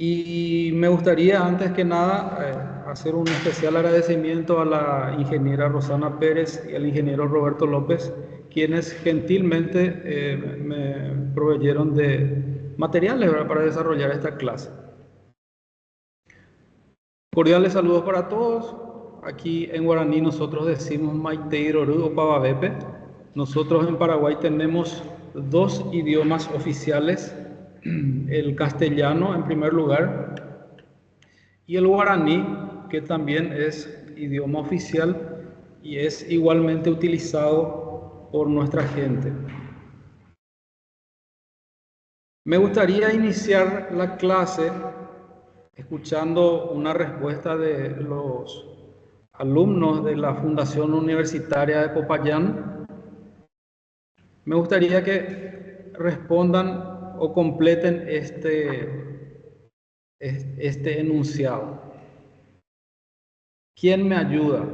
Y me gustaría, antes que nada, hacer un especial agradecimiento a la ingeniera Rosana Pérez y al ingeniero Roberto López, quienes gentilmente me proveyeron de materiales, ¿verdad?, para desarrollar esta clase. Cordiales saludos para todos. Aquí en guaraní nosotros decimos Maiteiroru o Pavavepe. Nosotros en Paraguay tenemos dos idiomas oficiales, el castellano en primer lugar y el guaraní, que también es idioma oficial y es igualmente utilizado por nuestra gente. Me gustaría iniciar la clase escuchando una respuesta de los alumnos de la Fundación Universitaria de Popayán. Me gustaría que respondan o completen este enunciado. ¿Quién me ayuda?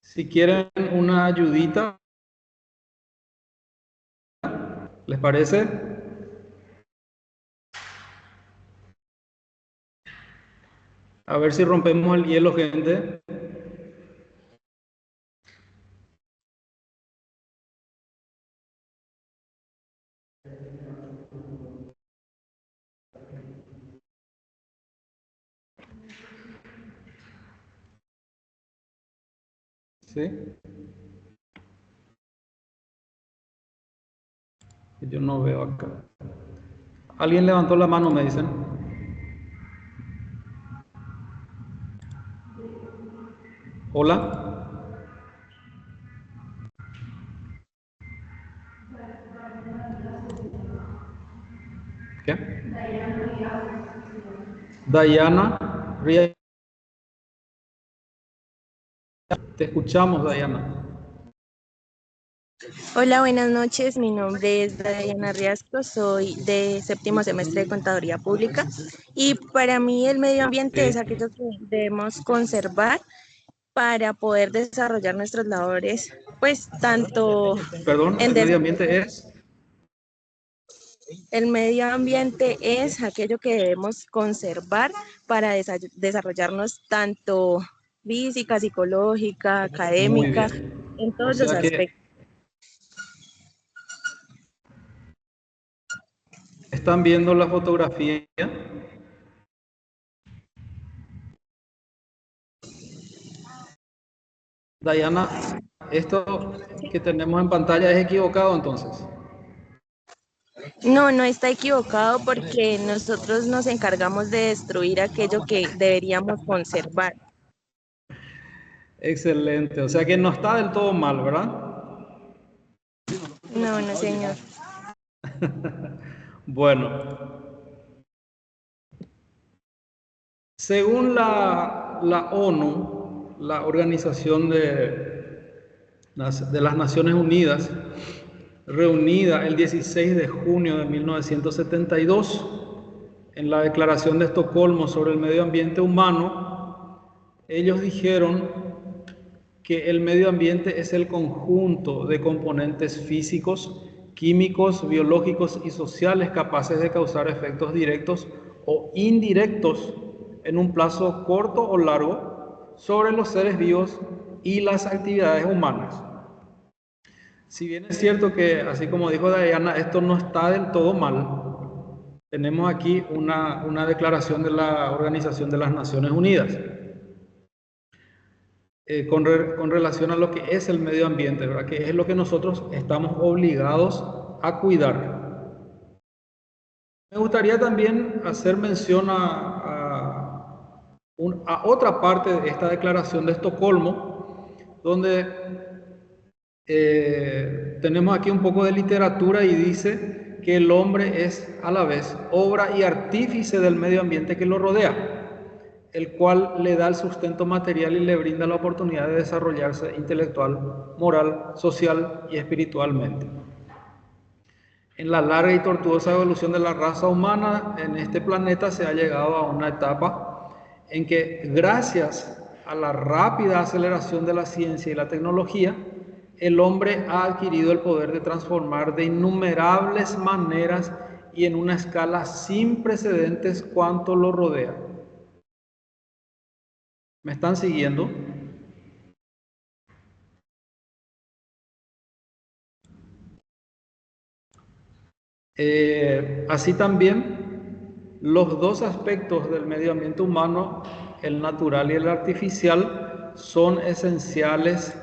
Si quieren una ayudita, ¿les parece? A ver si rompemos el hielo, gente. ¿Sí? Yo no veo acá. ¿Alguien levantó la mano, me dicen? ¿Hola? ¿Qué? Dayana, te escuchamos, Dayana. Hola, buenas noches. Mi nombre es Diana Riasco, soy de séptimo semestre de Contaduría Pública y para mí el medio ambiente es Sí. aquello que debemos conservar para poder desarrollar nuestras labores, pues tanto Perdón, en el medio ambiente es. el medio ambiente es aquello que debemos conservar para desarrollarnos tanto física, psicológica, Muy académica, bien. en O todos los sea que aspectos. están viendo la fotografía. Dayana, esto que tenemos en pantalla es equivocado entonces. No, no está equivocado porque nosotros nos encargamos de destruir aquello que deberíamos conservar. Excelente. O sea que no está del todo mal, ¿verdad? No, no, señor. Bueno, según la ONU, la Organización de las Naciones Unidas, reunida el 16 de junio de 1972 en la Declaración de Estocolmo sobre el Medio Ambiente Humano, ellos dijeron que el medio ambiente es el conjunto de componentes físicos, químicos, biológicos y sociales capaces de causar efectos directos o indirectos en un plazo corto o largo sobre los seres vivos y las actividades humanas. Si bien es cierto que, así como dijo Diana, esto no está del todo mal, tenemos aquí una declaración de la Organización de las Naciones Unidas con relación a lo que es el medio ambiente, ¿verdad? Que es lo que nosotros estamos obligados a cuidar. Me gustaría también hacer mención a otra parte de esta declaración de Estocolmo, donde tenemos aquí un poco de literatura y dice que el hombre es a la vez obra y artífice del medio ambiente que lo rodea, el cual le da el sustento material y le brinda la oportunidad de desarrollarse intelectual, moral, social y espiritualmente. En la larga y tortuosa evolución de la raza humana en este planeta se ha llegado a una etapa en que, gracias a la rápida aceleración de la ciencia y la tecnología, el hombre ha adquirido el poder de transformar de innumerables maneras y en una escala sin precedentes cuanto lo rodea. ¿Me están siguiendo? Así también, los dos aspectos del medio ambiente humano, el natural y el artificial, son esenciales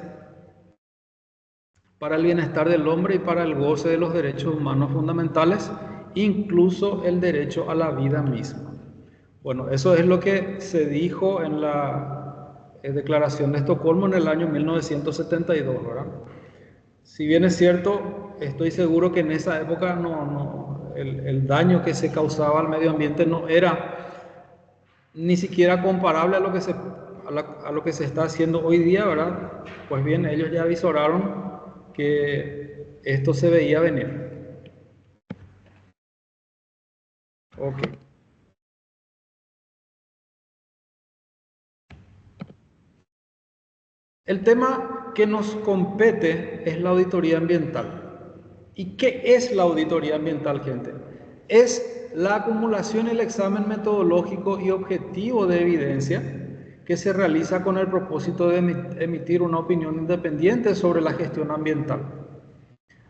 para el bienestar del hombre y para el goce de los derechos humanos fundamentales, incluso el derecho a la vida misma. Bueno, eso es lo que se dijo en la Declaración de Estocolmo en el año 1972, ¿verdad? Si bien es cierto, estoy seguro que en esa época el daño que se causaba al medio ambiente no era ni siquiera comparable a lo que a lo que se está haciendo hoy día, ¿verdad? Pues bien, ellos ya avisoraron que esto se veía venir. Ok. El tema que nos compete es la auditoría ambiental. ¿Y qué es la auditoría ambiental, gente? Es la acumulación y el examen metodológico y objetivo de evidencia que se realiza con el propósito de emitir una opinión independiente sobre la gestión ambiental.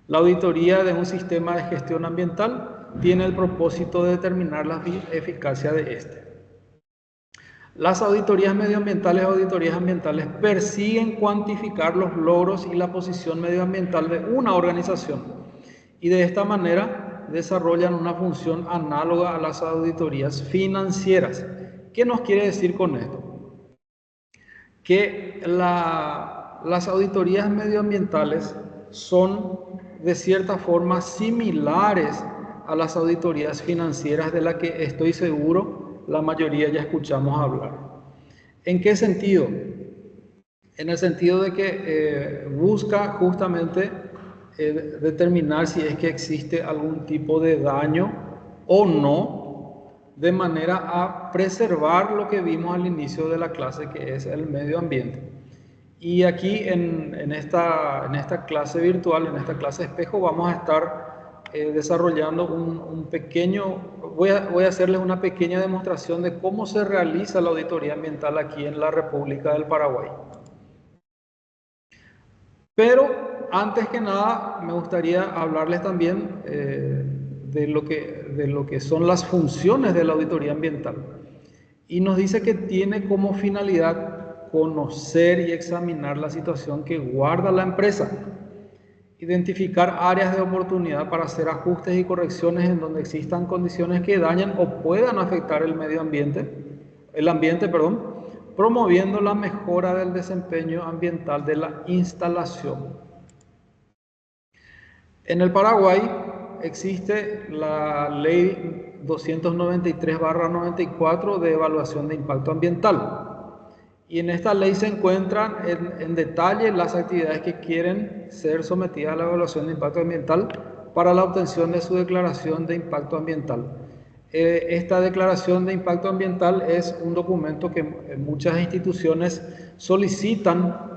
La auditoría de un sistema de gestión ambiental tiene el propósito de determinar la eficacia de este. Las auditorías medioambientales o auditorías ambientales persiguen cuantificar los logros y la posición medioambiental de una organización y de esta manera desarrollan una función análoga a las auditorías financieras. ¿Qué nos quiere decir con esto? Que las auditorías medioambientales son de cierta forma similares a las auditorías financieras de las que estoy seguro la mayoría ya escuchamos hablar. ¿En qué sentido? En el sentido de que busca justamente determinar si es que existe algún tipo de daño o no, de manera a preservar lo que vimos al inicio de la clase, que es el medio ambiente. Y aquí en esta clase virtual, en esta clase espejo, vamos a estar desarrollando un pequeño, voy a hacerles una pequeña demostración de cómo se realiza la auditoría ambiental aquí en la República del Paraguay. Pero antes que nada me gustaría hablarles también de lo que son las funciones de la auditoría ambiental. Y nos dice que tiene como finalidad conocer y examinar la situación que guarda la empresa, identificar áreas de oportunidad para hacer ajustes y correcciones en donde existan condiciones que dañen o puedan afectar el medio ambiente, promoviendo la mejora del desempeño ambiental de la instalación. En el Paraguay existe la ley 293/94 de evaluación de impacto ambiental. Y en esta ley se encuentran en detalle las actividades que quieren ser sometidas a la evaluación de impacto ambiental para la obtención de su declaración de impacto ambiental. Esta declaración de impacto ambiental es un documento que muchas instituciones solicitan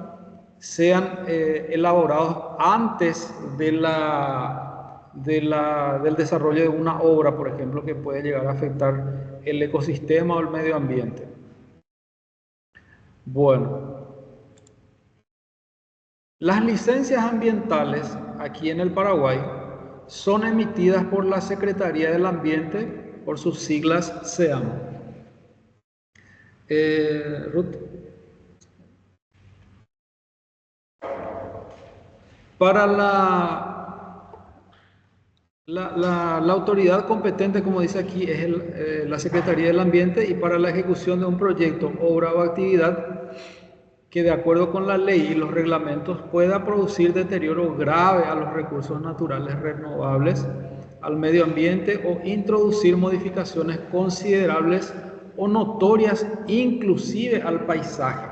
sean elaborados antes del desarrollo de una obra, por ejemplo, que puede llegar a afectar el ecosistema o el medio ambiente. Bueno, las licencias ambientales aquí en el Paraguay son emitidas por la Secretaría del Ambiente, por sus siglas SEAM. Ruth. Para la autoridad competente, como dice aquí, es la Secretaría del Ambiente, y para la ejecución de un proyecto, obra o actividad que de acuerdo con la ley y los reglamentos pueda producir deterioro grave a los recursos naturales renovables, al medio ambiente o introducir modificaciones considerables o notorias inclusive al paisaje.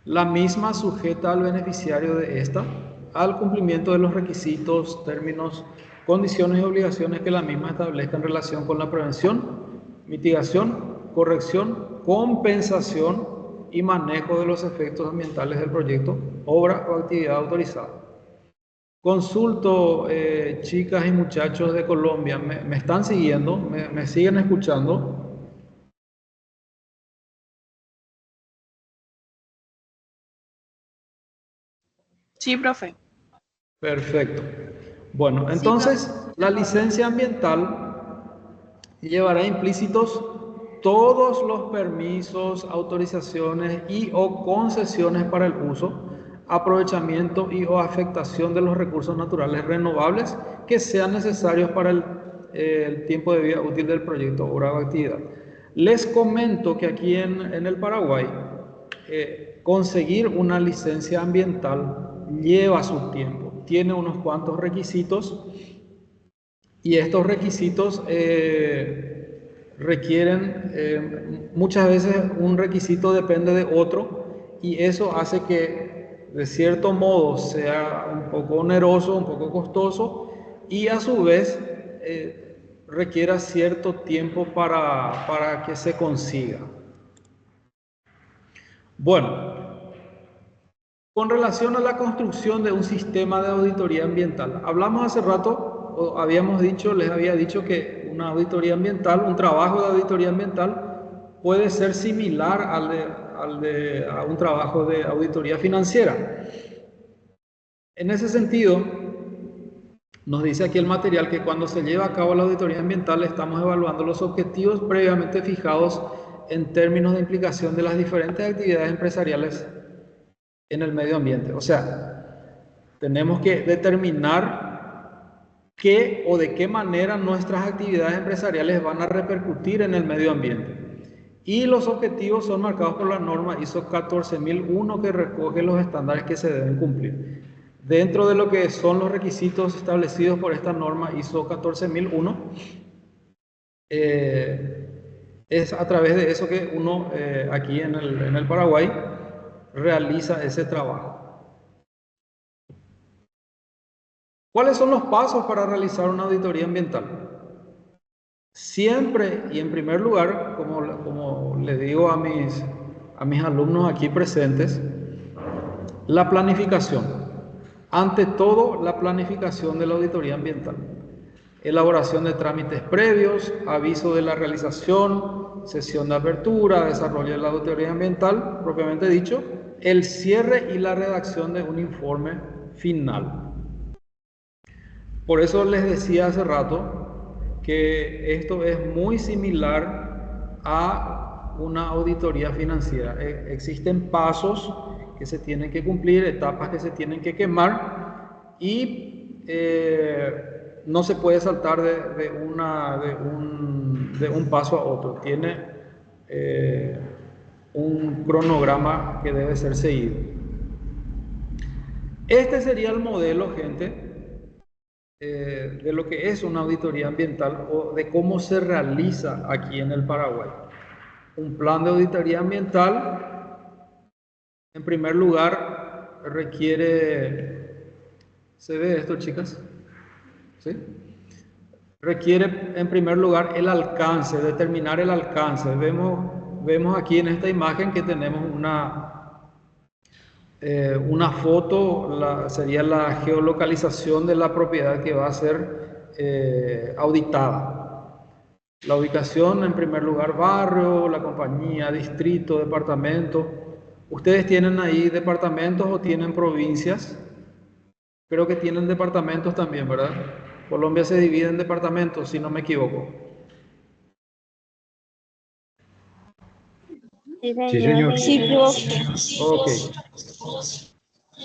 La misma sujeta al beneficiario de esta al cumplimiento de los requisitos, términos, condiciones y obligaciones que la misma establezca en relación con la prevención, mitigación corrección, compensación y manejo de los efectos ambientales del proyecto, obra o actividad autorizada. Consulto, chicas y muchachos de Colombia, ¿me están siguiendo? ¿Me siguen escuchando? Sí, profe. Perfecto. Bueno, Sí, entonces la licencia ambiental llevará implícitos todos los permisos, autorizaciones y o concesiones para el uso, aprovechamiento y o afectación de los recursos naturales renovables que sean necesarios para el tiempo de vida útil del proyecto, obra o actividad. Les comento que aquí en el Paraguay, conseguir una licencia ambiental lleva su tiempo, tiene unos cuantos requisitos y estos requisitos requieren, muchas veces un requisito depende de otro y eso hace que de cierto modo sea un poco oneroso, un poco costoso y a su vez requiera cierto tiempo para que se consiga. Bueno, con relación a la construcción de un sistema de auditoría ambiental, hablamos hace rato, o habíamos dicho, les había dicho que una auditoría ambiental, un trabajo de auditoría ambiental puede ser similar a un trabajo de auditoría financiera. En ese sentido, nos dice aquí el material que cuando se lleva a cabo la auditoría ambiental estamos evaluando los objetivos previamente fijados en términos de implicación de las diferentes actividades empresariales en el medio ambiente. O sea, tenemos que determinar qué o de qué manera nuestras actividades empresariales van a repercutir en el medio ambiente. Y los objetivos son marcados por la norma ISO 14001 que recoge los estándares que se deben cumplir. Dentro de lo que son los requisitos establecidos por esta norma ISO 14001, es a través de eso que uno aquí en el Paraguay realiza ese trabajo. ¿Cuáles son los pasos para realizar una auditoría ambiental? Siempre y en primer lugar, como le digo a mis alumnos aquí presentes, la planificación. Ante todo, la planificación de la auditoría ambiental. Elaboración de trámites previos, aviso de la realización, sesión de apertura, desarrollo de la auditoría ambiental, propiamente dicho, el cierre y la redacción de un informe final. Por eso les decía hace rato que esto es muy similar a una auditoría financiera. Existen pasos que se tienen que cumplir, etapas que se tienen que quemar y no se puede saltar de un paso a otro. Tiene un cronograma que debe ser seguido. Este sería el modelo, gente, de lo que es una auditoría ambiental o de cómo se realiza aquí en el Paraguay. Un plan de auditoría ambiental, en primer lugar, requiere, ¿se ve esto, chicas? ¿Sí? Requiere, en primer lugar, el alcance, determinar el alcance. Vemos aquí en esta imagen que tenemos una foto, sería la geolocalización de la propiedad que va a ser auditada. La ubicación, en primer lugar, barrio, la compañía, distrito, departamento. ¿Ustedes tienen ahí departamentos o tienen provincias? Creo que tienen departamentos también, ¿verdad? Colombia se divide en departamentos, si no me equivoco. Sí, señor. Sí, profe. Ok,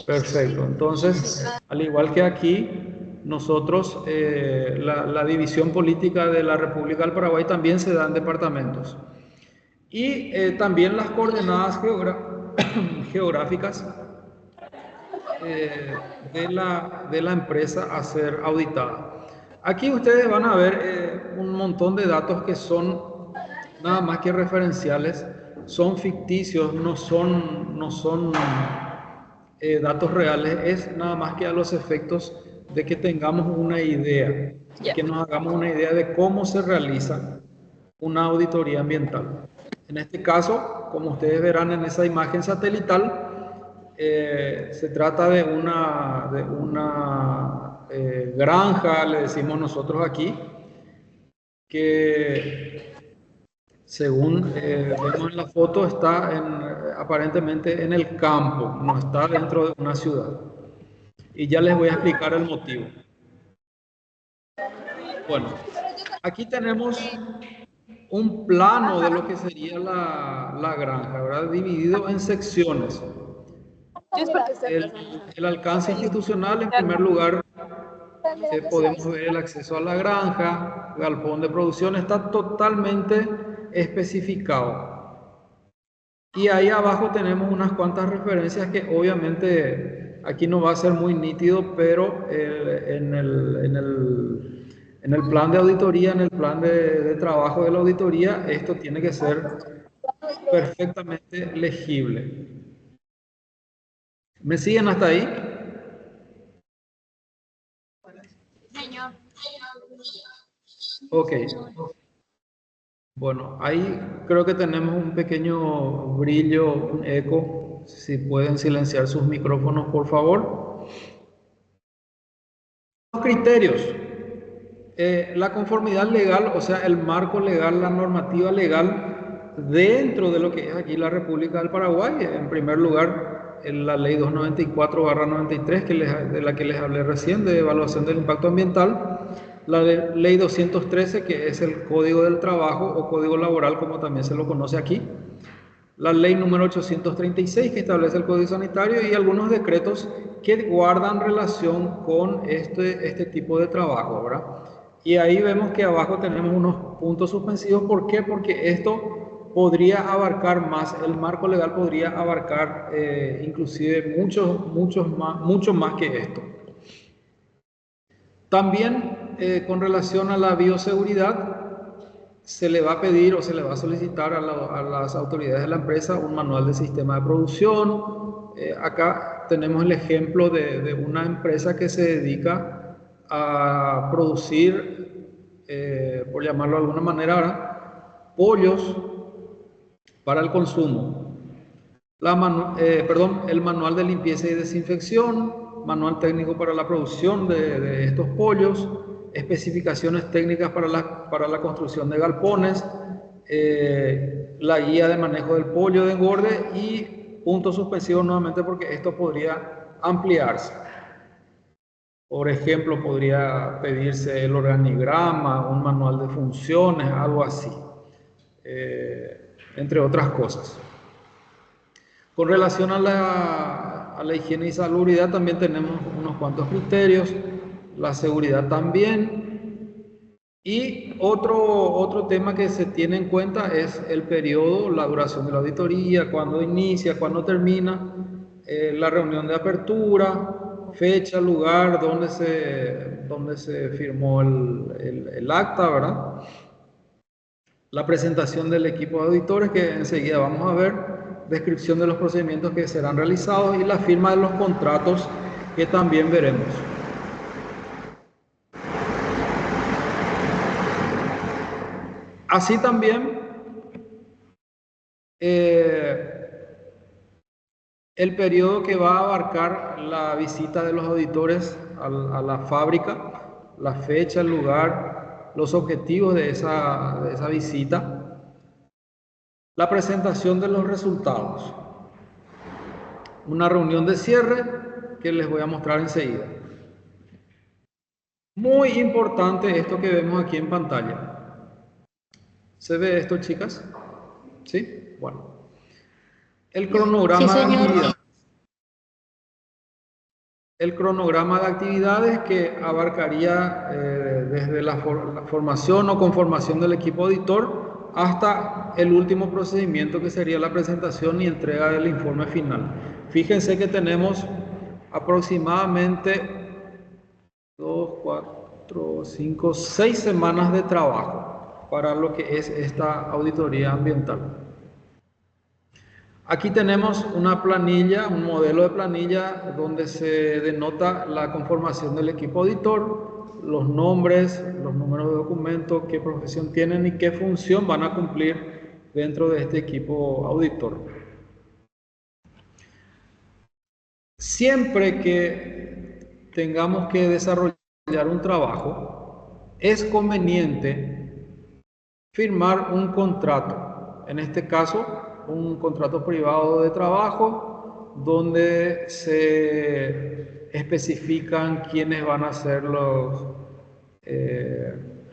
perfecto. Entonces, al igual que aquí, nosotros, la división política de la República del Paraguay también se da en departamentos. Y también las coordenadas geográficas de la empresa a ser auditada. Aquí ustedes van a ver un montón de datos que son nada más que referenciales, son ficticios, no son datos reales, es nada más que a los efectos de que tengamos una idea, que nos hagamos una idea de cómo se realiza una auditoría ambiental. En este caso, como ustedes verán en esa imagen satelital, se trata de una granja, le decimos nosotros aquí, que según vemos en la foto está aparentemente en el campo, no está dentro de una ciudad. Y ya les voy a explicar el motivo. Bueno, aquí tenemos un plano de lo que sería la granja, ¿verdad? Dividido en secciones. El alcance institucional, en primer lugar, podemos ver el acceso a la granja, galpón de producción, está totalmente especificado. Y ahí abajo tenemos unas cuantas referencias que obviamente aquí no va a ser muy nítido, pero en el plan de auditoría, en el plan de trabajo de la auditoría, esto tiene que ser perfectamente legible. ¿Me siguen hasta ahí? Señor. Ok. Bueno, ahí creo que tenemos un pequeño brillo, un eco. Si pueden silenciar sus micrófonos, por favor. Los criterios. La conformidad legal, o sea, el marco legal, la normativa legal dentro de lo que es aquí la República del Paraguay. En primer lugar, en la ley 294/93, de la que les hablé recién, de evaluación del impacto ambiental. La ley 213, que es el Código del Trabajo o Código Laboral, como también se lo conoce aquí. La ley número 836, que establece el Código Sanitario, y algunos decretos que guardan relación con este tipo de trabajo, ¿verdad? Y ahí vemos que abajo tenemos unos puntos suspensivos. ¿Por qué? Porque esto podría abarcar más, el marco legal podría abarcar inclusive mucho más que esto. También con relación a la bioseguridad, se le va a pedir o se le va a solicitar a las autoridades de la empresa un manual de sistema de producción. Acá tenemos el ejemplo de una empresa que se dedica a producir, por llamarlo de alguna manera, ¿verdad?, pollos para el consumo. El manual de limpieza y desinfección, manual técnico para la producción de estos pollos, especificaciones técnicas para la construcción de galpones, la guía de manejo del pollo de engorde y puntos suspensivos nuevamente porque esto podría ampliarse. Por ejemplo, podría pedirse el organigrama, un manual de funciones, algo así, entre otras cosas. Con relación a la higiene y salubridad también tenemos unos cuantos criterios, la seguridad también. Y otro tema que se tiene en cuenta es el periodo, la duración de la auditoría, cuándo inicia, cuándo termina, la reunión de apertura, fecha, lugar, donde se firmó el acta, ¿verdad? La presentación del equipo de auditores, que enseguida vamos a ver, descripción de los procedimientos que serán realizados y la firma de los contratos, que también veremos. Así también, el periodo que va a abarcar la visita de los auditores a la fábrica, la fecha, el lugar, los objetivos de esa visita, la presentación de los resultados, una reunión de cierre que les voy a mostrar enseguida. Muy importante esto que vemos aquí en pantalla. ¿Se ve esto, chicas? ¿Sí? Bueno. El cronograma de actividades. El cronograma de actividades que abarcaría desde la formación o conformación del equipo auditor hasta el último procedimiento, que sería la presentación y entrega del informe final. Fíjense que tenemos aproximadamente 2, 4, 5, 6 semanas de trabajo para lo que es esta auditoría ambiental. Aquí tenemos una planilla, un modelo de planilla donde se denota la conformación del equipo auditor, los nombres, los números de documentos, qué profesión tienen y qué función van a cumplir dentro de este equipo auditor. Siempre que tengamos que desarrollar un trabajo, es conveniente firmar un contrato. En este caso, un contrato privado de trabajo donde se especifican quiénes van a ser los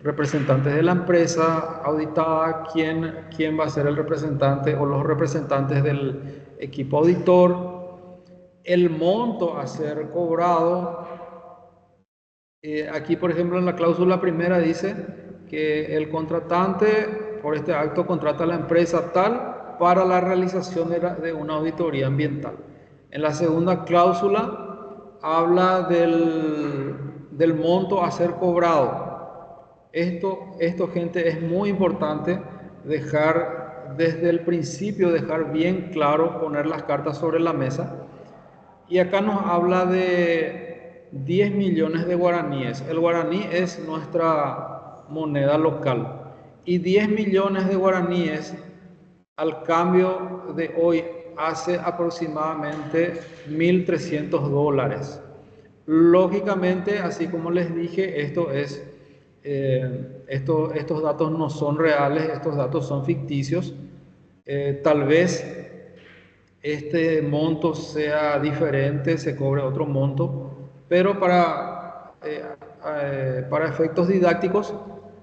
representantes de la empresa auditada, quién va a ser el representante o los representantes del equipo auditor, el monto a ser cobrado. Aquí, por ejemplo, en la cláusula primera dice que el contratante por este acto contrata a la empresa tal para la realización de una auditoría ambiental. En la segunda cláusula habla del monto a ser cobrado. Esto, gente, es muy importante dejar desde el principio, dejar bien claro, poner las cartas sobre la mesa. Y acá nos habla de 10 millones de guaraníes. El guaraní es nuestra moneda local. Y 10 millones de guaraníes al cambio de hoy hace aproximadamente $1.300. Lógicamente, así como les dije, estos datos no son reales, estos datos son ficticios. Tal vez este monto sea diferente, se cobre otro monto, pero para efectos didácticos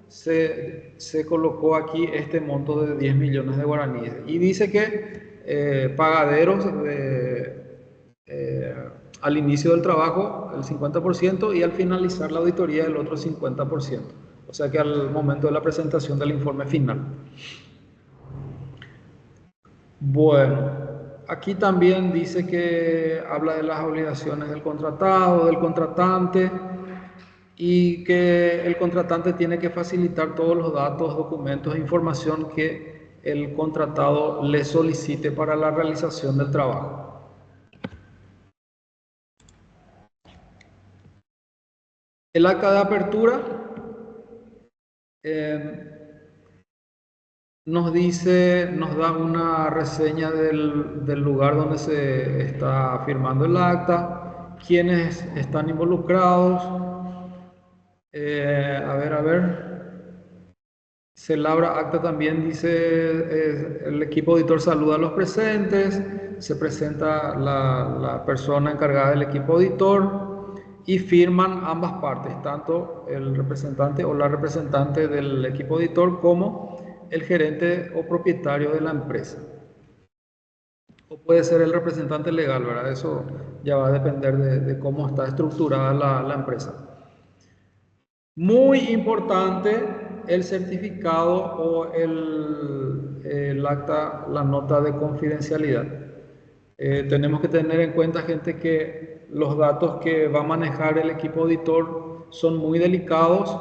se colocó aquí este monto de 10 millones de guaraníes. Y dice que pagaderos al inicio del trabajo el 50% y al finalizar la auditoría el otro 50%. O sea que al momento de la presentación del informe final. Bueno, aquí también dice que habla de las obligaciones del contratado, del contratante, y que el contratante tiene que facilitar todos los datos, documentos e información que el contratado le solicite para la realización del trabajo. El acta de apertura nos da una reseña del lugar donde se está firmando el acta, quiénes están involucrados. A ver. Se labra acta también, dice, el equipo auditor saluda a los presentes, se presenta la persona encargada del equipo auditor y firman ambas partes, tanto el representante o la representante del equipo auditor como el gerente o propietario de la empresa. O puede ser el representante legal, ¿verdad? Eso ya va a depender de cómo está estructurada la empresa. Muy importante el certificado o el acta, la nota de confidencialidad. Tenemos que tener en cuenta, gente, que los datos que va a manejar el equipo auditor son muy delicados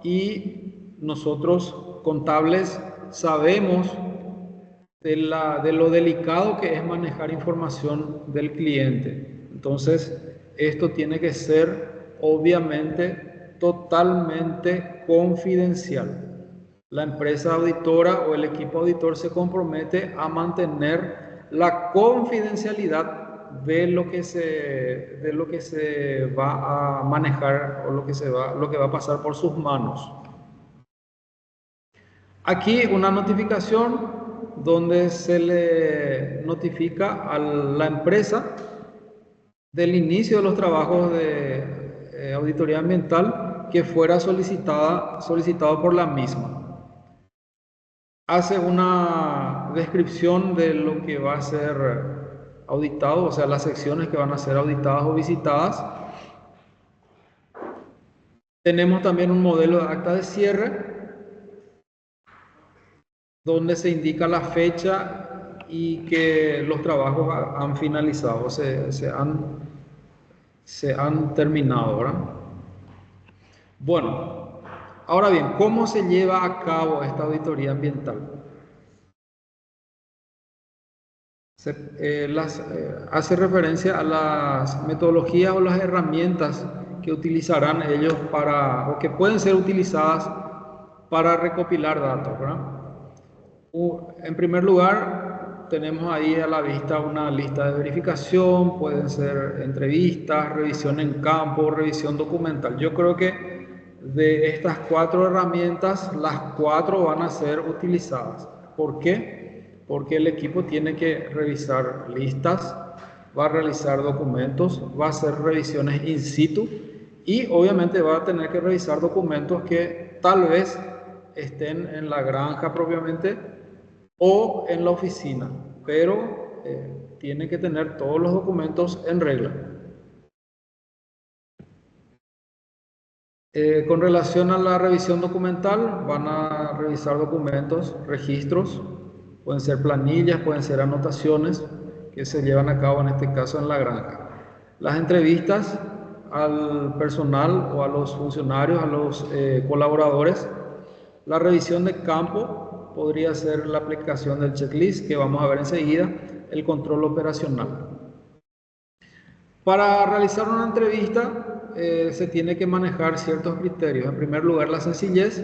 y nosotros, contables, sabemos de lo delicado que es manejar información del cliente. Entonces, esto tiene que ser, obviamente, totalmente confidencial. La empresa auditora o el equipo auditor se compromete a mantener la confidencialidad de lo que se va a manejar o lo que va a pasar por sus manos. Aquí una notificación donde se le notifica a la empresa del inicio de los trabajos de auditoría ambiental que fuera solicitado por la misma. Hace una descripción de lo que va a ser auditado, o sea, las secciones que van a ser auditadas o visitadas. Tenemos también un modelo de acta de cierre, donde se indica la fecha y que los trabajos han finalizado, se han terminado, ¿verdad? Bueno, ahora bien, ¿cómo se lleva a cabo esta auditoría ambiental? Hace referencia a las metodologías o las herramientas que utilizarán ellos o que pueden ser utilizadas para recopilar datos, ¿verdad? En primer lugar, tenemos ahí a la vista una lista de verificación, pueden ser entrevistas, revisión en campo, revisión documental. Yo creo que de estas 4 herramientas, las 4 van a ser utilizadas. ¿Por qué? Porque el equipo tiene que revisar listas, va a realizar documentos, va a hacer revisiones in situ y obviamente va a tener que revisar documentos que tal vez estén en la granja propiamente o en la oficina, pero tiene que tener todos los documentos en regla. Con relación a la revisión documental, van a revisar documentos, registros, pueden ser planillas, pueden ser anotaciones que se llevan a cabo en este caso en la granja. Las entrevistas al personal o a los funcionarios, a los colaboradores. La revisión de campo podría ser la aplicación del checklist que vamos a ver enseguida, el control operacional. Para realizar una entrevista se tiene que manejar ciertos criterios. En primer lugar, la sencillez,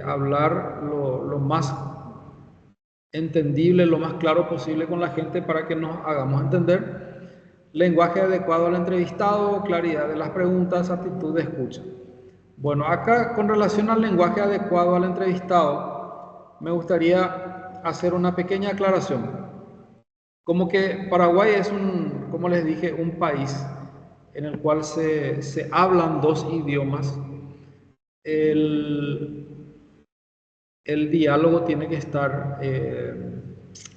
hablar lo más entendible, lo más claro posible con la gente para que nos hagamos entender. Lenguaje adecuado al entrevistado, claridad de las preguntas, actitud de escucha. Bueno, acá con relación al lenguaje adecuado al entrevistado, me gustaría hacer una pequeña aclaración. Como que Paraguay es como les dije, un país en el cual se hablan 2 idiomas. El diálogo tiene que estar,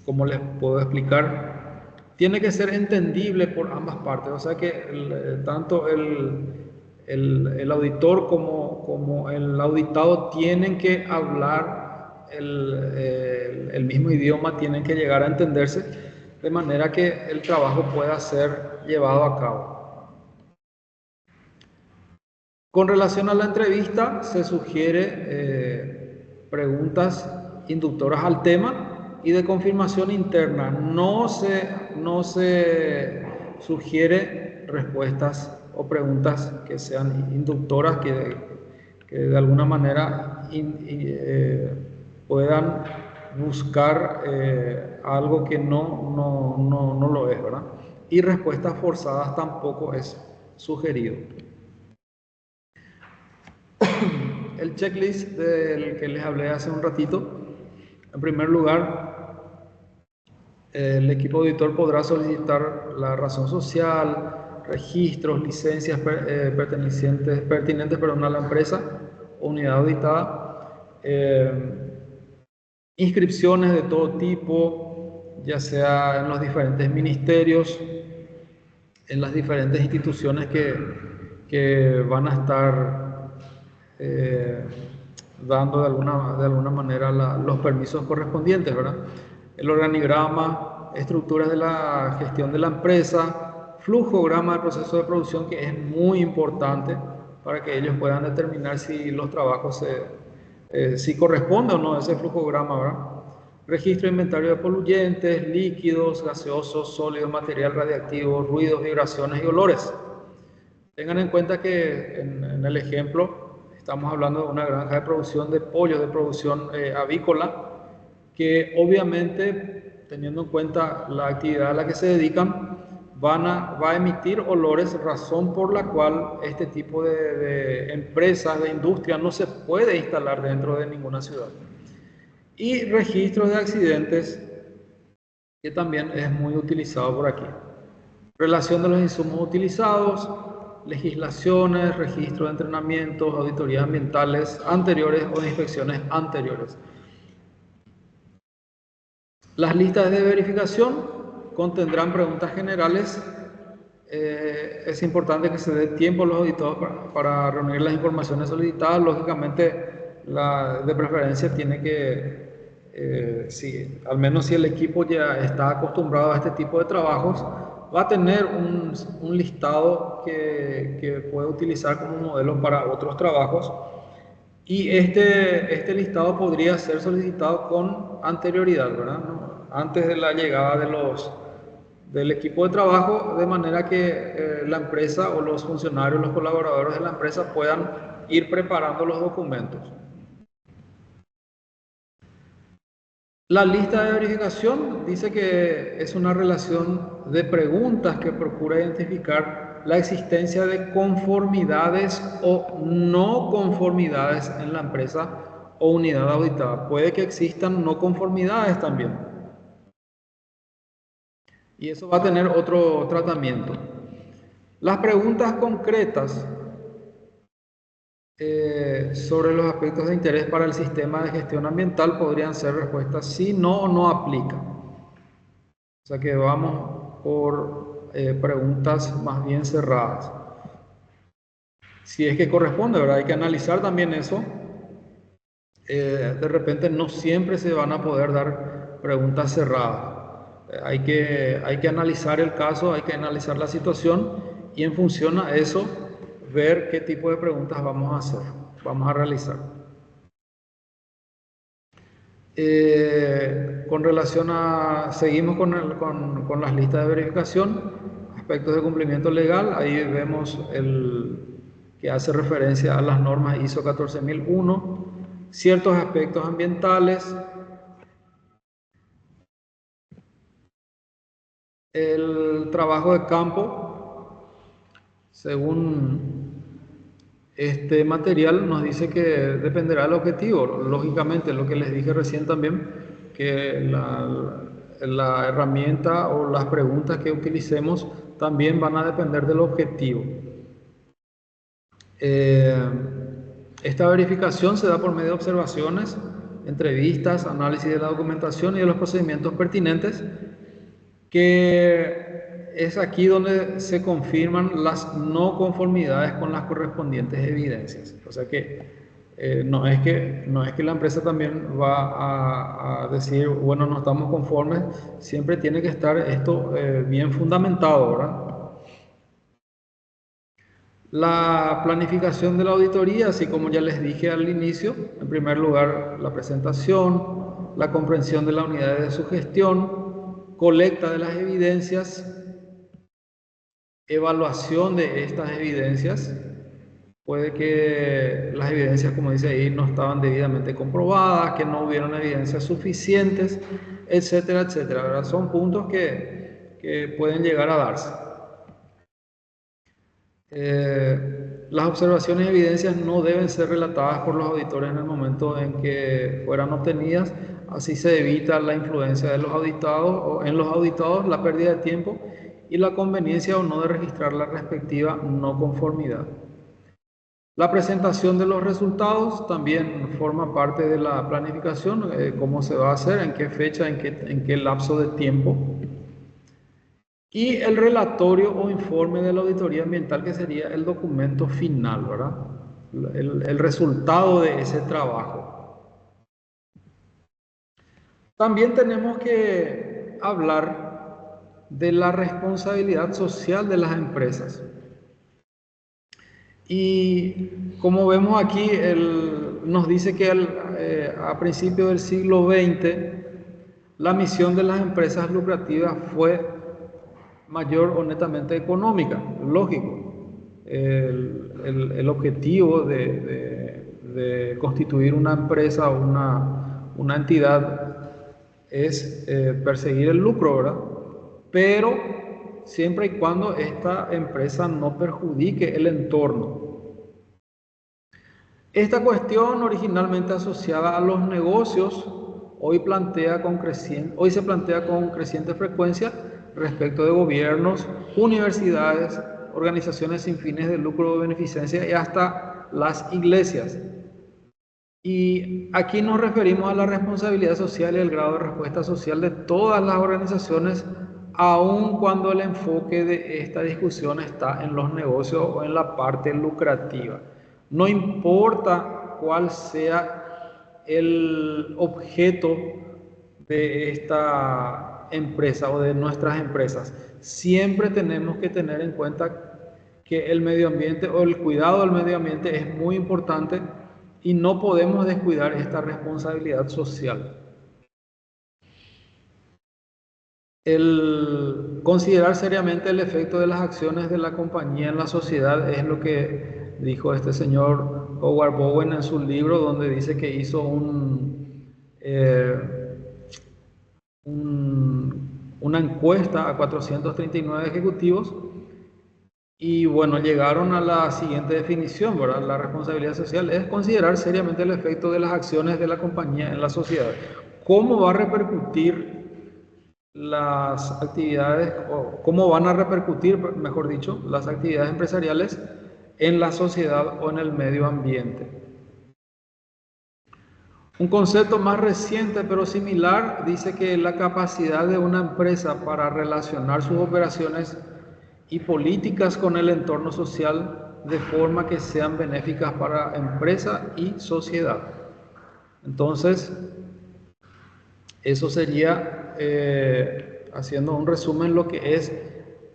¿cómo les puedo explicar? Tiene que ser entendible por ambas partes. O sea que tanto el auditor como el auditado tienen que hablar el mismo idioma, tienen que llegar a entenderse de manera que el trabajo pueda ser llevado a cabo. Con relación a la entrevista, se sugiere preguntas inductoras al tema y de confirmación interna. No se sugiere respuestas o preguntas que sean inductoras, que de alguna manera puedan buscar algo que no lo es, ¿verdad? Y respuestas forzadas tampoco es sugerido. El checklist del que les hablé hace un ratito. En primer lugar, el equipo auditor podrá solicitar la razón social, registros, licencias pertinentes a la empresa o unidad auditada, inscripciones de todo tipo, ya sea en los diferentes ministerios, en las diferentes instituciones que van a estar dando de alguna manera los permisos correspondientes, ¿verdad? El organigrama, estructuras de la gestión de la empresa, flujograma del proceso de producción, que es muy importante para que ellos puedan determinar si los trabajos si corresponde o no ese flujograma, ¿verdad? Registro de inventario de poluyentes, líquidos, gaseosos, sólidos, material radiactivo, ruidos, vibraciones y olores. Tengan en cuenta que en el ejemplo estamos hablando de una granja de producción de pollo, de producción avícola, que obviamente, teniendo en cuenta la actividad a la que se dedican, va a emitir olores, razón por la cual este tipo de empresas, de industria, no se puede instalar dentro de ninguna ciudad. Y registros de accidentes, que también es muy utilizado por aquí. Relación de los insumos utilizados, legislaciones, registro de entrenamientos, auditorías ambientales anteriores o de inspecciones anteriores. Las listas de verificación contendrán preguntas generales. Es importante que se dé tiempo a los auditores para reunir las informaciones solicitadas. Lógicamente, de preferencia tiene que, al menos si el equipo ya está acostumbrado a este tipo de trabajos, va a tener un listado que puede utilizar como modelo para otros trabajos, y este listado podría ser solicitado con anterioridad, ¿verdad? ¿No? Antes de la llegada del equipo de trabajo, de manera que la empresa o los funcionarios, los colaboradores de la empresa puedan ir preparando los documentos. La lista de verificación dice que es una relación de preguntas que procura identificar la existencia de conformidades o no conformidades en la empresa o unidad auditada. Puede que existan no conformidades también. Y eso va a tener otro tratamiento. Las preguntas concretas sobre los aspectos de interés para el sistema de gestión ambiental podrían ser respuestas sí, no o no aplica. O sea que vamos por preguntas más bien cerradas. Si es que corresponde, ¿verdad? Hay que analizar también eso. De repente no siempre se van a poder dar preguntas cerradas. Hay que analizar el caso, hay que analizar la situación y en función a eso ver qué tipo de preguntas vamos a hacer, vamos a realizar. Con relación a, seguimos con las listas de verificación, aspectos de cumplimiento legal, ahí vemos el que hace referencia a las normas ISO 14001, ciertos aspectos ambientales, el trabajo de campo, según este material nos dice que dependerá del objetivo. Lógicamente, lo que les dije recién también, que la herramienta o las preguntas que utilicemos también van a depender del objetivo. Esta verificación se da por medio de observaciones, entrevistas, análisis de la documentación y de los procedimientos pertinentes, que es aquí donde se confirman las no conformidades con las correspondientes evidencias. O sea que no es que la empresa también va a decir, bueno, no estamos conformes, siempre tiene que estar esto bien fundamentado, ¿verdad? La planificación de la auditoría, así como ya les dije al inicio, en primer lugar la presentación, la comprensión de la unidad de su gestión, colecta de las evidencias, evaluación de estas evidencias. Puede que las evidencias, como dice ahí, no estaban debidamente comprobadas, que no hubieron evidencias suficientes, etcétera, etcétera, ¿verdad? Son puntos que pueden llegar a darse. Las observaciones y evidencias no deben ser relatadas por los auditores en el momento en que fueran obtenidas, así se evita la influencia de los auditados o en los auditados, la pérdida de tiempo y la conveniencia o no de registrar la respectiva no conformidad. La presentación de los resultados también forma parte de la planificación, cómo se va a hacer, en qué fecha, en qué lapso de tiempo. Y el relatorio o informe de la auditoría ambiental, que sería el documento final, ¿verdad? El resultado de ese trabajo. También tenemos que hablar de la responsabilidad social de las empresas. Y como vemos aquí, nos dice que a principios del siglo XX, la misión de las empresas lucrativas fue mayor o netamente económica, lógico. El objetivo de constituir una empresa o una entidad es perseguir el lucro, ¿verdad? Pero siempre y cuando esta empresa no perjudique el entorno. Esta cuestión, originalmente asociada a los negocios, hoy se plantea con creciente frecuencia respecto de gobiernos, universidades, organizaciones sin fines de lucro o beneficencia y hasta las iglesias. Y aquí nos referimos a la responsabilidad social y el grado de respuesta social de todas las organizaciones, aun cuando el enfoque de esta discusión está en los negocios o en la parte lucrativa. No importa cuál sea el objeto de esta empresa o de nuestras empresas, siempre tenemos que tener en cuenta que el medio ambiente o el cuidado del medio ambiente es muy importante y no podemos descuidar esta responsabilidad social. El considerar seriamente el efecto de las acciones de la compañía en la sociedad es lo que dijo este señor Howard Bowen en su libro, donde dice que hizo una encuesta a 439 ejecutivos y bueno, llegaron a la siguiente definición, ¿verdad? La responsabilidad social es considerar seriamente el efecto de las acciones de la compañía en la sociedad. ¿Cómo va a repercutir las actividades, o cómo van a repercutir, mejor dicho, las actividades empresariales en la sociedad o en el medio ambiente? Un concepto más reciente pero similar dice que la capacidad de una empresa para relacionar sus operaciones y políticas con el entorno social de forma que sean benéficas para empresa y sociedad. Entonces, eso sería, haciendo un resumen, lo que es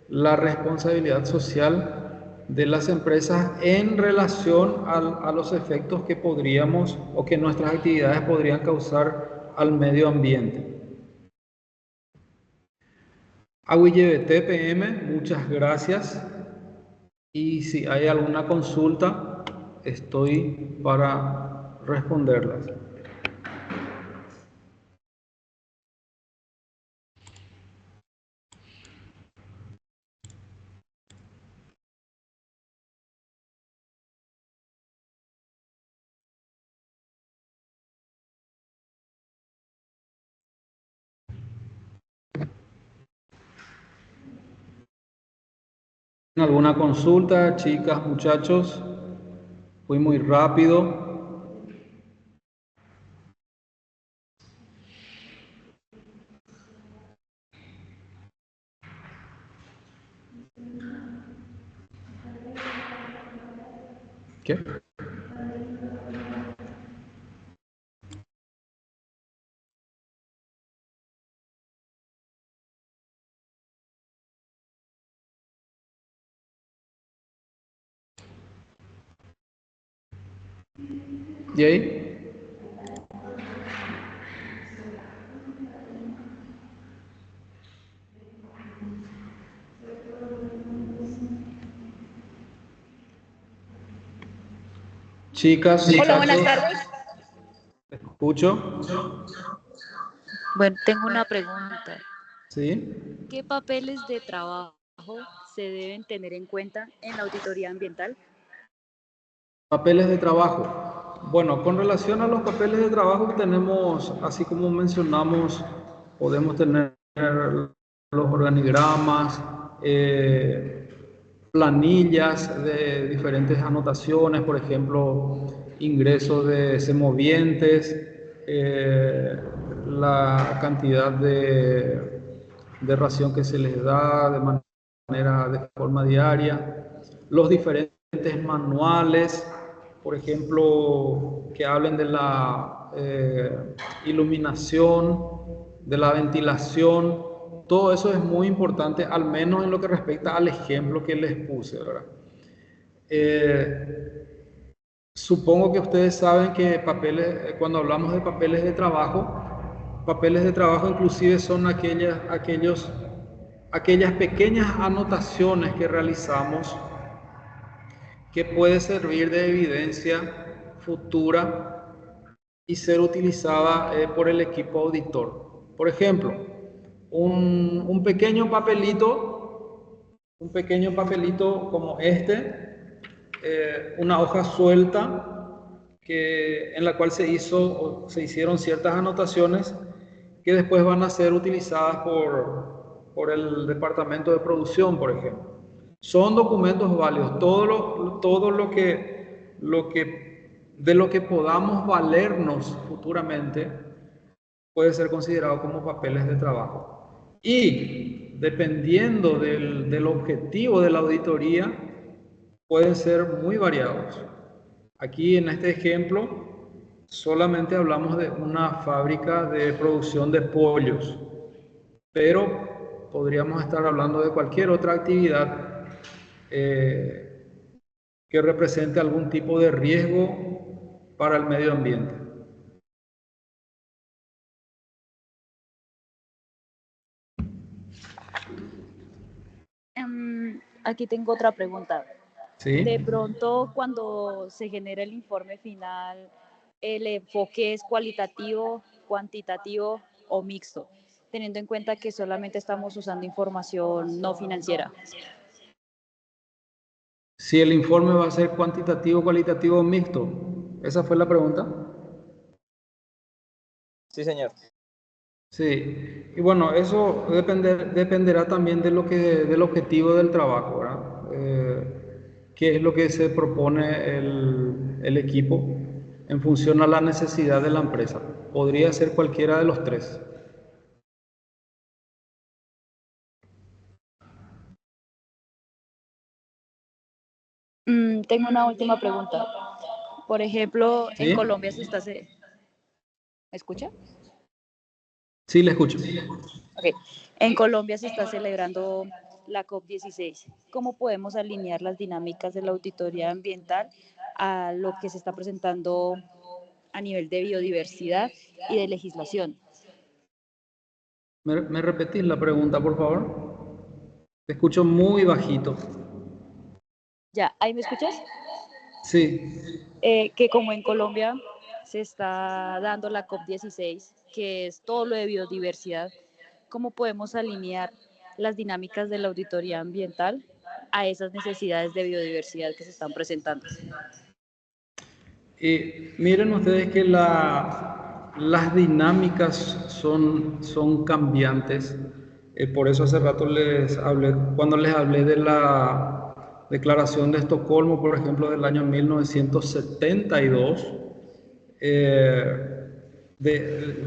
la responsabilidad social de las empresas en relación a los efectos que podríamos o que nuestras actividades podrían causar al medio ambiente. TPM, muchas gracias. Y si hay alguna consulta, estoy para responderlas. ¿Alguna consulta, chicas, muchachos? Fui muy rápido. ¿Qué? ¿Y ahí? Chicas, Hola, buenas muchachos, tardes. escucho. Bueno, tengo una pregunta. ¿Sí? ¿Qué papeles de trabajo se deben tener en cuenta en la auditoría ambiental? Papeles de trabajo. Bueno, con relación a los papeles de trabajo tenemos, así como mencionamos, podemos tener los organigramas, planillas de diferentes anotaciones, por ejemplo, ingresos de semovientes, la cantidad de ración que se les da de manera, de forma diaria, los diferentes manuales, por ejemplo, que hablen de la iluminación, de la ventilación. Todo eso es muy importante, al menos en lo que respecta al ejemplo que les puse, ¿verdad? Supongo que ustedes saben que papeles, cuando hablamos de papeles de trabajo inclusive son aquellas pequeñas anotaciones que realizamos que puede servir de evidencia futura y ser utilizada por el equipo auditor. Por ejemplo, un pequeño papelito como este, una hoja suelta en la cual se hicieron ciertas anotaciones que después van a ser utilizadas por el departamento de producción, por ejemplo. Son documentos válidos. Todo de lo que podamos valernos futuramente puede ser considerado como papeles de trabajo. Y dependiendo del objetivo de la auditoría, pueden ser muy variados. Aquí en este ejemplo solamente hablamos de una fábrica de producción de pollos, pero podríamos estar hablando de cualquier otra actividad que represente algún tipo de riesgo para el medio ambiente. Aquí tengo otra pregunta. ¿Sí? De pronto, cuando se genera el informe final, el enfoque es cualitativo, cuantitativo o mixto. teniendo en cuenta que solamente estamos usando información no financiera? Si el informe va a ser cuantitativo, cualitativo o mixto. ¿Esa fue la pregunta? Sí, señor. Sí, y bueno, eso dependerá también de del objetivo del trabajo, ¿verdad? Qué es lo que se propone el equipo en función a la necesidad de la empresa. Podría ser cualquiera de los tres. Tengo una última pregunta. Por ejemplo, en ¿Sí? Colombia se está... ¿Me escucha? Sí, le escucho. Ok. En Colombia se está celebrando la COP16. ¿Cómo podemos alinear las dinámicas de la auditoría ambiental a lo que se está presentando a nivel de biodiversidad y de legislación? ¿Me repetís la pregunta, por favor? Te escucho muy bajito. Ya, ¿ahí me escuchas? Sí. Que como en Colombia se está dando la COP16, que es todo lo de biodiversidad, ¿cómo podemos alinear las dinámicas de la auditoría ambiental a esas necesidades de biodiversidad que se están presentando? Miren ustedes que las dinámicas son cambiantes. Por eso hace rato cuando les hablé de la Declaración de Estocolmo, por ejemplo, del año 1972,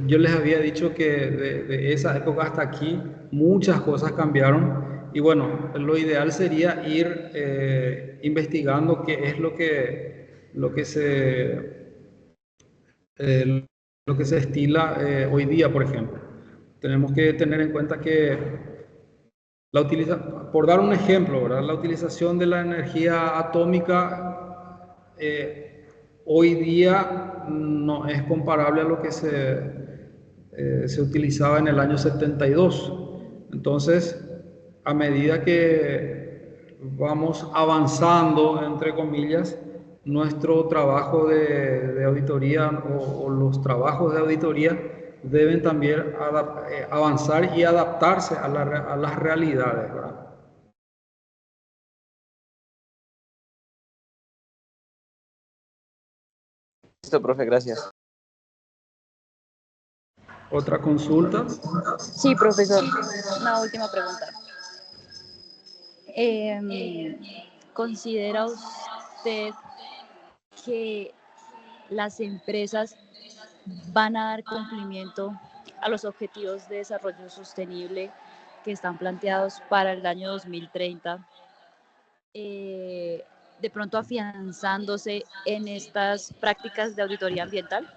yo les había dicho que de esa época hasta aquí muchas cosas cambiaron y bueno, lo ideal sería ir investigando qué es eh, lo que se estila hoy día, por ejemplo. Tenemos que tener en cuenta que por dar un ejemplo, ¿verdad? La utilización de la energía atómica hoy día no es comparable a lo que se utilizaba en el año 72. Entonces, a medida que vamos avanzando, entre comillas, nuestro trabajo de auditoría o los trabajos de auditoría deben también avanzar y adaptarse a las realidades, ¿verdad? Listo, profe, gracias. ¿Otra consulta? Sí, profesor. Una última pregunta. ¿Considera usted que las empresas van a dar cumplimiento a los objetivos de desarrollo sostenible que están planteados para el año 2030, de pronto afianzándose en estas prácticas de auditoría ambiental?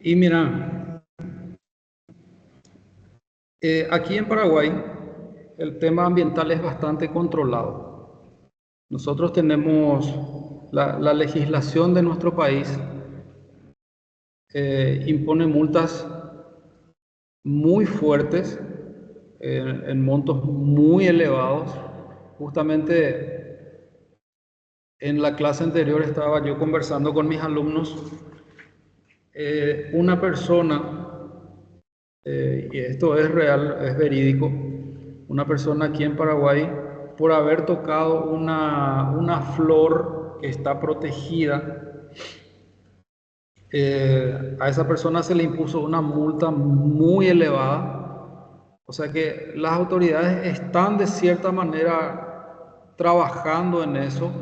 Y mira, aquí en Paraguay el tema ambiental es bastante controlado. Nosotros tenemos la legislación de nuestro país impone multas muy fuertes en montos muy elevados. Justamente en la clase anterior estaba yo conversando con mis alumnos. Una persona, y esto es real, es verídico, una persona aquí en Paraguay, por haber tocado una flor que está protegida, a esa persona se le impuso una multa muy elevada. O sea que las autoridades están de cierta manera trabajando en eso,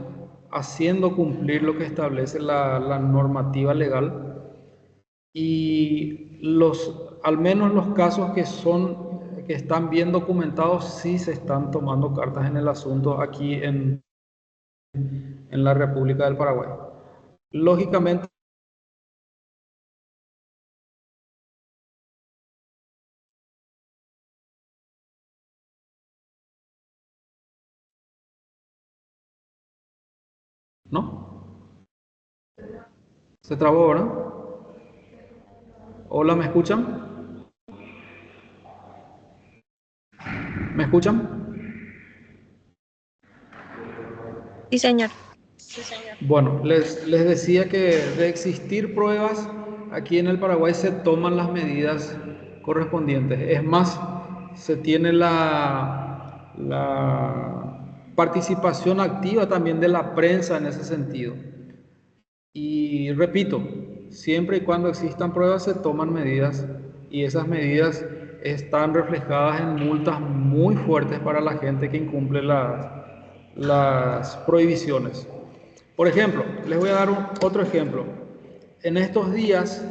haciendo cumplir lo que establece la normativa legal. Y al menos los casos que están bien documentados, sí se están tomando cartas en el asunto aquí en la República del Paraguay. Lógicamente, ¿no? Se trabó, ¿verdad? Hola, ¿me escuchan? ¿Me escuchan? Sí, señor. Bueno, les decía que de existir pruebas, aquí en el Paraguay se toman las medidas correspondientes. Es más, se tiene la participación activa también de la prensa en ese sentido. Y repito, siempre y cuando existan pruebas se toman medidas y esas medidas están reflejadas en multas muy fuertes para la gente que incumple las prohibiciones. Por ejemplo, les voy a dar otro ejemplo. En estos días,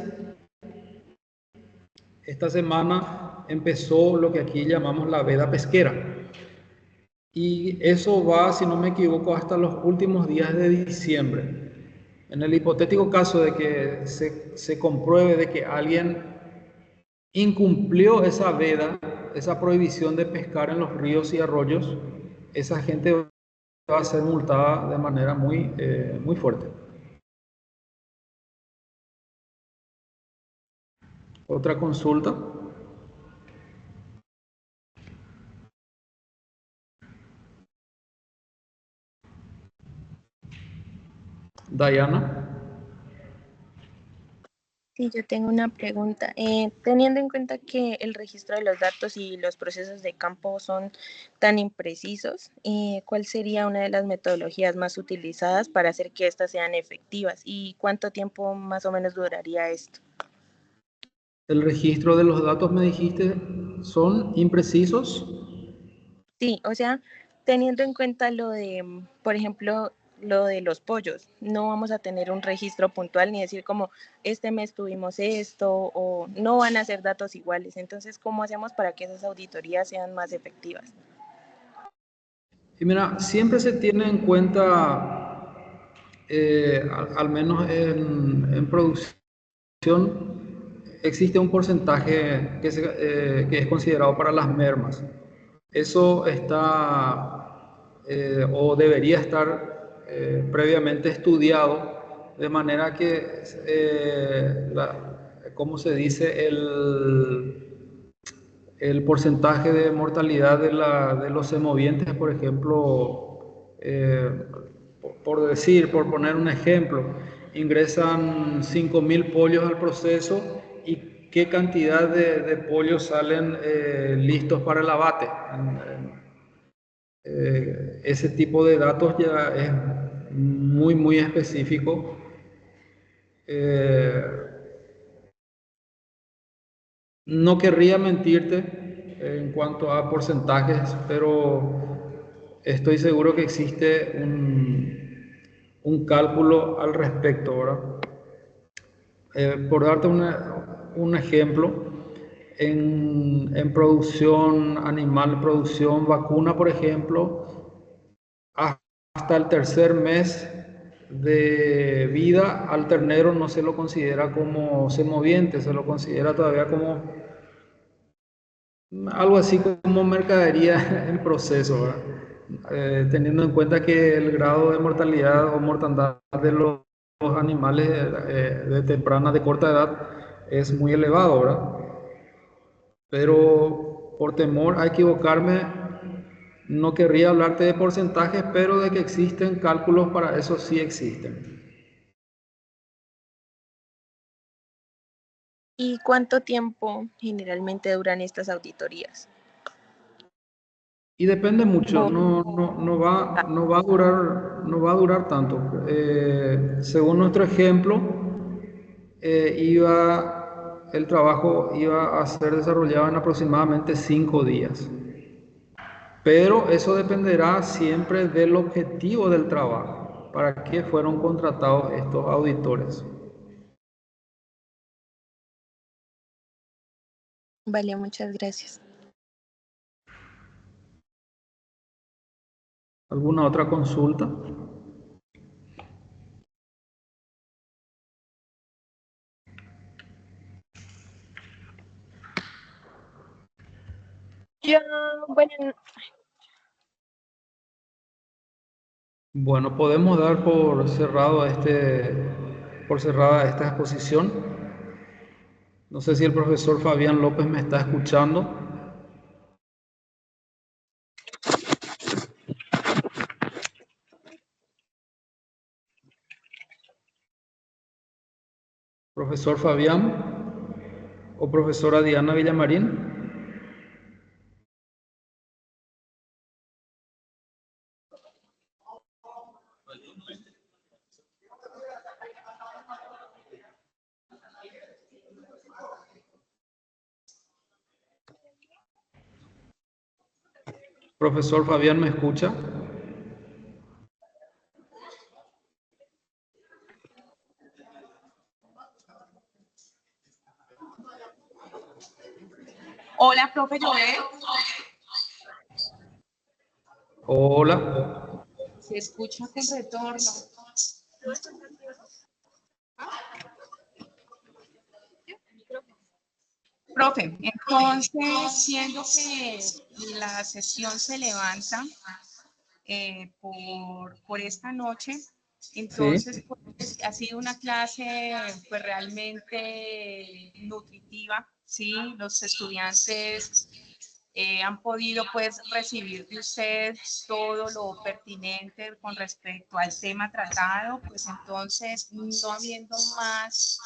esta semana empezó lo que aquí llamamos la veda pesquera. Y eso va, si no me equivoco, hasta los últimos días de diciembre. En el hipotético caso de que se compruebe de que alguien incumplió esa veda, esa prohibición de pescar en los ríos y arroyos, esa gente va a ser multada de manera muy fuerte. Otra consulta. Diana. Sí, yo tengo una pregunta. Teniendo en cuenta que el registro de los datos y los procesos de campo son tan imprecisos, ¿cuál sería una de las metodologías más utilizadas para hacer que éstas sean efectivas? ¿Y cuánto tiempo más o menos duraría esto? El registro de los datos, me dijiste, son imprecisos. Sí, o sea, teniendo en cuenta lo de, por ejemplo, lo de los pollos, no vamos a tener un registro puntual ni decir como este mes tuvimos esto o no van a ser datos iguales. Entonces, ¿cómo hacemos para que esas auditorías sean más efectivas? Y mira, siempre se tiene en cuenta, al menos en producción, existe un porcentaje que es considerado para las mermas. Eso está o debería estar previamente estudiado, de manera que, ¿cómo se dice? El porcentaje de mortalidad de los semovientes, por ejemplo, por poner un ejemplo, ingresan 5.000 pollos al proceso y qué cantidad de pollos salen listos para el abate. Ese tipo de datos ya es muy específico. No querría mentirte en cuanto a porcentajes, pero estoy seguro que existe un cálculo al respecto, ¿verdad? Por darte un ejemplo, en producción animal, producción vacuna, por ejemplo, hasta el tercer mes de vida al ternero no se lo considera como semoviente, se lo considera todavía como algo así como mercadería en proceso, ¿verdad? Teniendo en cuenta que el grado de mortalidad o mortandad de los animales de temprana, de corta edad, es muy elevado, ¿verdad? Pero por temor a equivocarme, no querría hablarte de porcentajes, pero de que existen cálculos para eso sí existen. ¿Y cuánto tiempo generalmente duran estas auditorías? Y depende mucho, O, no va a durar tanto. Según nuestro ejemplo, el trabajo iba a ser desarrollado en aproximadamente 5 días. Pero eso dependerá siempre del objetivo del trabajo, para qué fueron contratados estos auditores. vale, muchas gracias. ¿Alguna otra consulta? Yo, bueno, Bueno, podemos dar por cerrada esta exposición. No sé si el profesor Fabián López me está escuchando. Profesor Fabián o profesora Diana Villamarín. Profesor Fabián, ¿me escucha? Hola, profe Joel. Hola. Se escucha con retorno. Profe, entonces, siendo que la sesión se levanta por esta noche, entonces Sí. pues, ha sido una clase pues realmente nutritiva, ¿sí? Los estudiantes han podido pues recibir de usted todo lo pertinente con respecto al tema tratado, pues entonces no habiendo más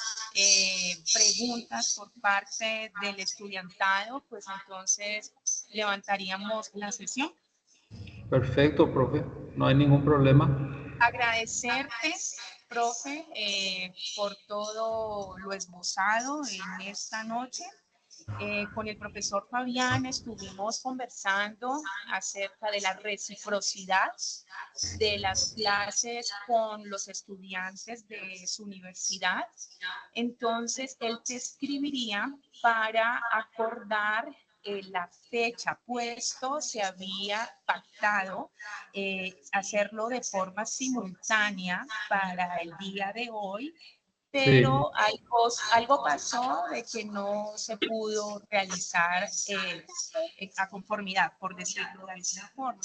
preguntas por parte del estudiantado, pues entonces levantaríamos la sesión. Perfecto, profe. No hay ningún problema. Agradecerte, profe, por todo lo esbozado en esta noche. Con el profesor Fabián estuvimos conversando acerca de la reciprocidad de las clases con los estudiantes de su universidad. Entonces, él te escribiría para acordar la fecha, puesto se había pactado hacerlo de forma simultánea para el día de hoy, pero algo pasó de que no se pudo realizar a conformidad, por decirlo de alguna forma.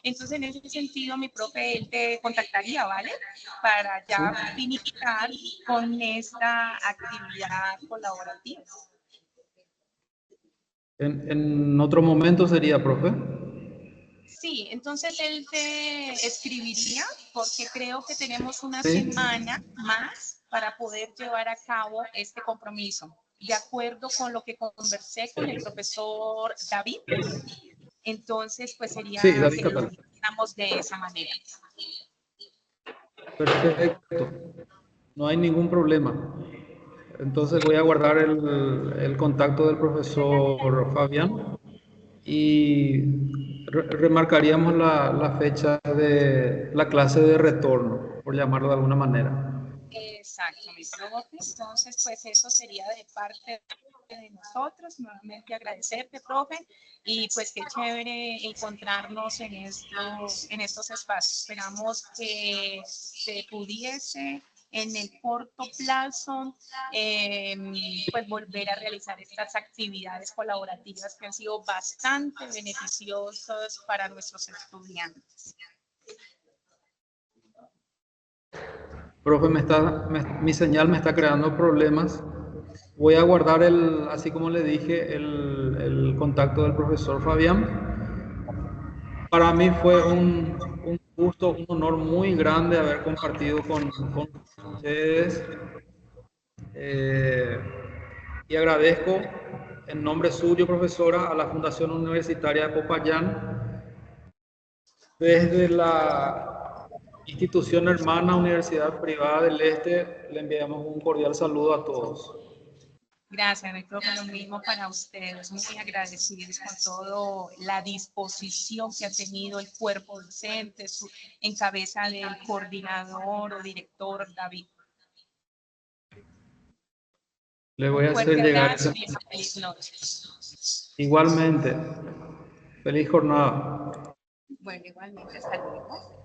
Entonces, en ese sentido, mi profe, él te contactaría, ¿vale? Para ya finiquitar con esta actividad colaborativa. En otro momento sería, profe. Sí, entonces él te escribiría porque creo que tenemos una Sí. semana más para poder llevar a cabo este compromiso. De acuerdo con lo que conversé con el profesor David, entonces pues sería Sí, David que lo Catalán. hiciéramos de esa manera. Perfecto. No hay ningún problema. Entonces voy a guardar el contacto del profesor Fabián y remarcaríamos la fecha de la clase de retorno, por llamarlo de alguna manera. Exacto, mi profe. Entonces, pues eso sería de parte de nosotros. Nuevamente agradecerte, profe, y pues qué chévere encontrarnos en estos espacios. Esperamos que se pudiese en el corto plazo, pues volver a realizar estas actividades colaborativas que han sido bastante beneficiosas para nuestros estudiantes. Profe, mi señal me está creando problemas. Voy a guardar así como le dije, el contacto del profesor Fabián. Para mí fue un gusto, un honor muy grande haber compartido con ustedes. Y agradezco en nombre suyo, profesora, a la Fundación Universitaria de Popayán, desde la institución hermana Universidad Privada del Este, le enviamos un cordial saludo a todos. Gracias, mi profe, lo mismo para ustedes, muy agradecidos con toda la disposición que ha tenido el cuerpo docente, en cabeza del coordinador o director David. Le voy Un a hacer fuerte llegar abrazo y una feliz noche. igualmente. Feliz jornada. Bueno, igualmente, hasta luego.